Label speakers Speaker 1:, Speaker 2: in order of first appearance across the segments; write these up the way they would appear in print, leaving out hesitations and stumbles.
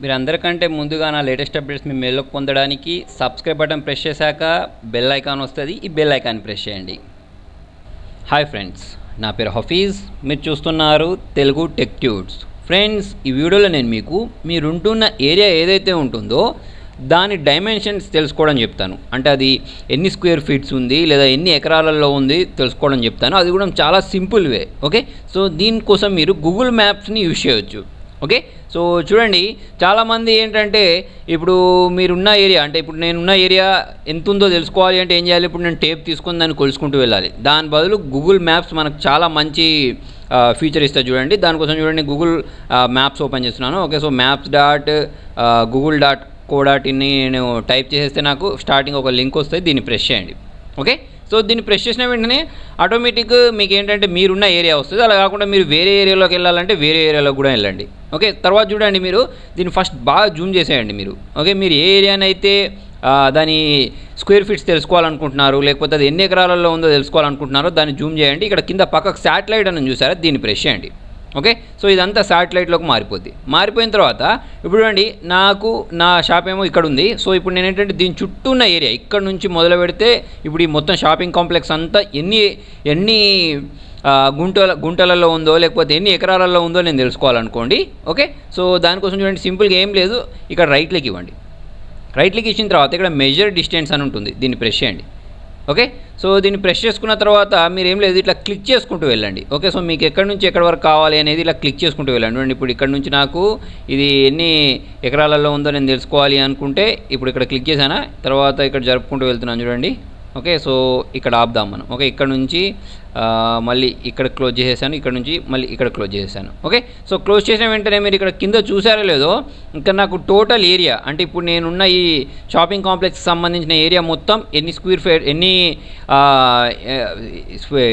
Speaker 1: మీరందరికంటే ముందుగా నా latest updates మీ మెయిల్లోకి పొందడానికి సబ్స్క్రైబ్ బటన్ ప్రెస్ చేశాక బెల్ ఐకాన్ వస్తుంది. ఈ బెల్ ఐకాన్ ప్రెస్ చేయండి. హాయ్ ఫ్రెండ్స్, నా పేరు హఫీజ్. మీరు చూస్తున్నారు తెలుగు టెక్ ట్యూట్స్. ఫ్రెండ్స్, ఈ వీడియోలో నేను మీకు మీరుంటున్న ఏరియా ఏదైతే ఉంటుందో దాని డైమెన్షన్స్ తెలుసుకోవడం చెప్తాను. అంటే అది ఎన్ని స్క్వేర్ ఫీట్స్ ఉంది లేదా ఎన్ని ఎకరాలలో ఉంది తెలుసుకోవడం చెప్తాను. అది కూడా చాలా సింపుల్ వే. ఓకే, సో దీనికోసం మీరు గూగుల్ మ్యాప్స్ని యూజ్ చేయవచ్చు. ఓకే, సో చూడండి, చాలామంది ఏంటంటే ఇప్పుడు మీరున్న ఏరియా, అంటే ఇప్పుడు నేనున్న ఏరియా ఎంత ఉందో తెలుసుకోవాలి అంటే ఏం చేయాలి? ఇప్పుడు నేను టేప్ తీసుకొని దాన్ని కొలుసుకుంటూ వెళ్ళాలి. దాని బదులు గూగుల్ మ్యాప్స్ మనకు చాలా మంచి ఫీచర్ ఇస్తుంది. చూడండి, దానికోసం చూడండి గూగుల్ మ్యాప్స్ ఓపెన్ చేస్తున్నాను. ఓకే, సో maps.google.co.in నేను టైప్ చేసేస్తే నాకు స్టార్టింగ్ ఒక లింక్ వస్తుంది. దీన్ని ప్రెస్ చేయండి. ఓకే, సో దీన్ని ప్రెస్ చేసిన వెంటనే ఆటోమేటిక్ మీకు ఏంటంటే మీరున్న ఏరియా వస్తుంది. అలా కాకుండా మీరు వేరే ఏరియాలోకి వెళ్ళాలంటే వేరే ఏరియాలోకి కూడా వెళ్ళండి. ఓకే, తర్వాత చూడండి, మీరు దీన్ని ఫస్ట్ బాగా జూమ్ చేసేయండి మీరు. ఓకే, మీరు ఏ ఏరియానైతే దాని స్క్వేర్ ఫీట్స్ తెలుసుకోవాలనుకుంటున్నారు, లేకపోతే అది ఎన్ని ఎకరాలలో ఉందో తెలుసుకోవాలనుకుంటున్నారో దాన్ని జూమ్ చేయండి. ఇక్కడ కింద పక్కకు శాటిలైట్ అని చూసారా, దీన్ని ప్రెస్ చేయండి. ఓకే, సో ఇదంతా శాటిలైట్లోకి మారిపోద్ది. మారిపోయిన తర్వాత ఇప్పుడు చూడండి, నాకు నా షాప్ ఏమో ఇక్కడ ఉంది. సో ఇప్పుడు నేను ఏంటంటే దీని చుట్టూ ఉన్న ఏరియా ఇక్కడ నుంచి మొదలు పెడితే ఇప్పుడు ఈ మొత్తం షాపింగ్ కాంప్లెక్స్ అంతా ఎన్ని గుంటలలో ఉందో లేకపోతే ఎన్ని ఎకరాలలో ఉందో నేను తెలుసుకోవాలనుకోండి. ఓకే, సో దానికోసం చూడండి, సింపుల్గా ఏం లేదు, ఇక్కడ రైట్ క్లిక్ ఇవ్వండి. రైట్ క్లిక్ ఇచ్చిన తర్వాత ఇక్కడ మెజర్ డిస్టెన్స్ అని ఉంటుంది, దీన్ని ప్రెస్ చేయండి. ఓకే, సో దీన్ని ప్రెస్ చేసుకున్న తర్వాత మీరు ఏం లేదు, ఇట్లా క్లిక్ చేసుకుంటూ వెళ్ళండి. ఓకే, సో మీకు ఎక్కడి నుంచి ఎక్కడి వరకు కావాలి అనేది ఇలా క్లిక్ చేసుకుంటూ వెళ్ళండి. చూడండి, ఇప్పుడు ఇక్కడ నుంచి నాకు ఇది ఎన్ని ఎకరాలలో ఉందో నేను తెలుసుకోవాలి అనుకుంటే ఇప్పుడు ఇక్కడ క్లిక్ చేశాను. తర్వాత ఇక్కడ జరుపుకుంటూ వెళ్తున్నాను చూడండి. ఓకే, సో ఇక్కడ ఆపుదాం మనం. ఓకే, ఇక్కడ నుంచి మళ్ళీ ఇక్కడ క్లోజ్ చేసేసాను, ఇక్కడ నుంచి మళ్ళీ ఇక్కడ క్లోజ్ చేసేసాను. ఓకే, సో క్లోజ్ చేసిన వెంటనే మీరు ఇక్కడ కింద చూసారో లేదో, ఇంకా నాకు టోటల్ ఏరియా అంటే ఇప్పుడు నేనున్న ఈ షాపింగ్ కాంప్లెక్స్కి సంబంధించిన ఏరియా మొత్తం ఎన్ని స్క్వేర్ ఫీట్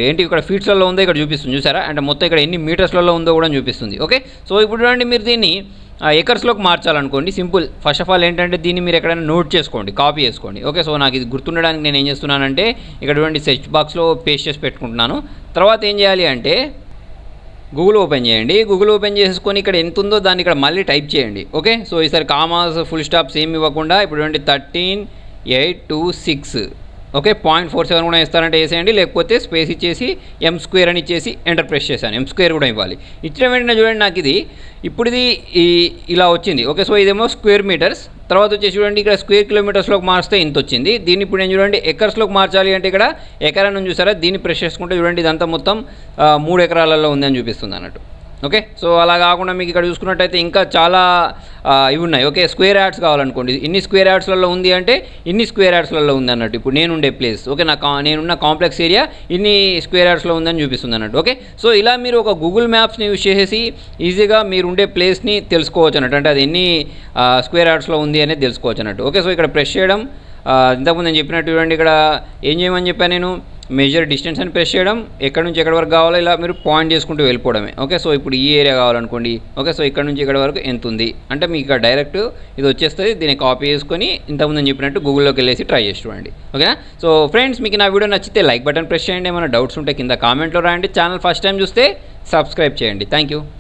Speaker 1: ఏంటి ఇక్కడ ఫీట్స్లలో ఉందో ఇక్కడ చూపిస్తుంది. చూసారా, అంటే మొత్తం ఇక్కడ ఎన్ని మీటర్స్లలో ఉందో కూడా చూపిస్తుంది. ఓకే, సో ఇప్పుడు చూడండి, మీరు దీన్ని ఎకర్స్లోకి మార్చాలనుకోండి. సింపుల్, ఫస్ట్ ఆఫ్ ఆల్ ఏంటంటే దీన్ని మీరు ఎక్కడైనా నోట్ చేసుకోండి, కాపీ చేసుకోండి. ఓకే, సో నాకు ఇది గుర్తుండడానికి నేను ఏం చేస్తున్నానంటే ఇక్కడ చూడండి సెర్చ్ బాక్స్లో పేస్ట్ చేసి పెట్టుకుంటున్నాను. తర్వాత ఏం చేయాలి అంటే గూగుల్ ఓపెన్ చేయండి. గూగుల్ ఓపెన్ చేసుకొని ఇక్కడ ఎంత ఉందో దాన్ని ఇక్కడ మళ్ళీ టైప్ చేయండి. ఓకే, సో ఈసారి కామాస్ ఫుల్ స్టాప్స్ ఏమి ఇవ్వకుండా ఇప్పుడు చూడండి 13,826. ఓకే, 0.47 కూడా ఇస్తారంటే వేసేయండి, లేకపోతే స్పేస్ ఇచ్చేసి M² అని ఇచ్చేసి ఎంటర్ ప్రెస్ చేశాను. M² కూడా ఇవ్వాలి. ఇచ్చిన వెంటనే చూడండి, నాకు ఇప్పుడు ఇది ఇలా వచ్చింది. ఓకే, సో ఇదేమో స్క్వేర్ మీటర్స్. తర్వాత వచ్చేసి చూడండి, ఇక్కడ స్క్వేర్ కిలోమీటర్స్లోకి మార్చితే ఇంత వచ్చింది. దీన్ని ఇప్పుడు నేను చూడండి ఎకర్స్లోకి మార్చాలి అంటే ఇక్కడ ఎకరాన్ని చూసారా, దీన్ని ప్రెస్ చేసుకుంటే చూడండి ఇదంతా మొత్తం 3 ఎకరాలలో ఉందని చూపిస్తుంది అన్నట్టు. ఓకే, సో అలా కాకుండా మీకు ఇక్కడ చూసుకున్నట్టయితే ఇంకా చాలా ఇవి ఉన్నాయి. ఓకే, స్క్వేర్ యార్డ్స్ కావాలనుకోండి, ఇన్ని స్క్వేర్ యార్డ్స్లలో ఉంది అంటే ఇన్ని స్క్వేర్ యార్డ్స్లలో ఉంది అన్నట్టు. ఇప్పుడు నేనుండే ప్లేస్, ఓకే, నేనున్న కాంప్లెక్స్ ఏరియా ఇన్ని స్క్వేర్ యార్డ్స్లో ఉందని చూపిస్తుంది అన్నట్టు. ఓకే, సో ఇలా మీరు ఒక గూగుల్ మ్యాప్స్ని యూజ్ చేసేసి ఈజీగా మీరు ఉండే ప్లేస్ని తెలుసుకోవచ్చు అన్నట్టు. అంటే అది ఎన్ని స్క్వేర్ యార్డ్స్లో ఉంది అనేది తెలుసుకోవచ్చు అన్నట్టు. ఓకే, సో ఇక్కడ ప్రెస్ చేయడం, ఇంతకుముందు నేను చెప్పినట్టు చూడండి, ఇక్కడ ఏం చేయమని చెప్పాను నేను, మెజర్ డిస్టెన్స్ అని ప్రెస్ చేయడం, ఎక్కడి నుంచి ఎక్కడి వరకు కావాలో ఇలా మీరు పాయింట్ చేసుకుంటూ వెళ్ళిపోవడమే. ఓకే, సో ఇప్పుడు ఈ ఏరియా కావాలనుకోండి. ఓకే, సో ఇక్కడ నుంచి ఇక్కడ వరకు ఎంత ఉంది అంటే మీకు ఇక్కడ డైరెక్ట్ ఇది వచ్చేస్తుంది. దీన్ని కాపీ చేసుకొని ఇంతకుముందు చెప్పినట్టు గూగుల్లోకి వెళ్ళేసి ట్రై చేసి చూడండి. ఓకేనా? సో ఫ్రెండ్స్, మీకు నా వీడియో నచ్చితే లైక్ బటన్ ప్రెస్ చేయండి. ఏమైనా డౌట్స్ ఉంటే కింద కామెంట్లో రాయండి. ఛానల్ ఫస్ట్ టైం చూస్తే సబ్స్క్రైబ్ చేయండి. Thank you.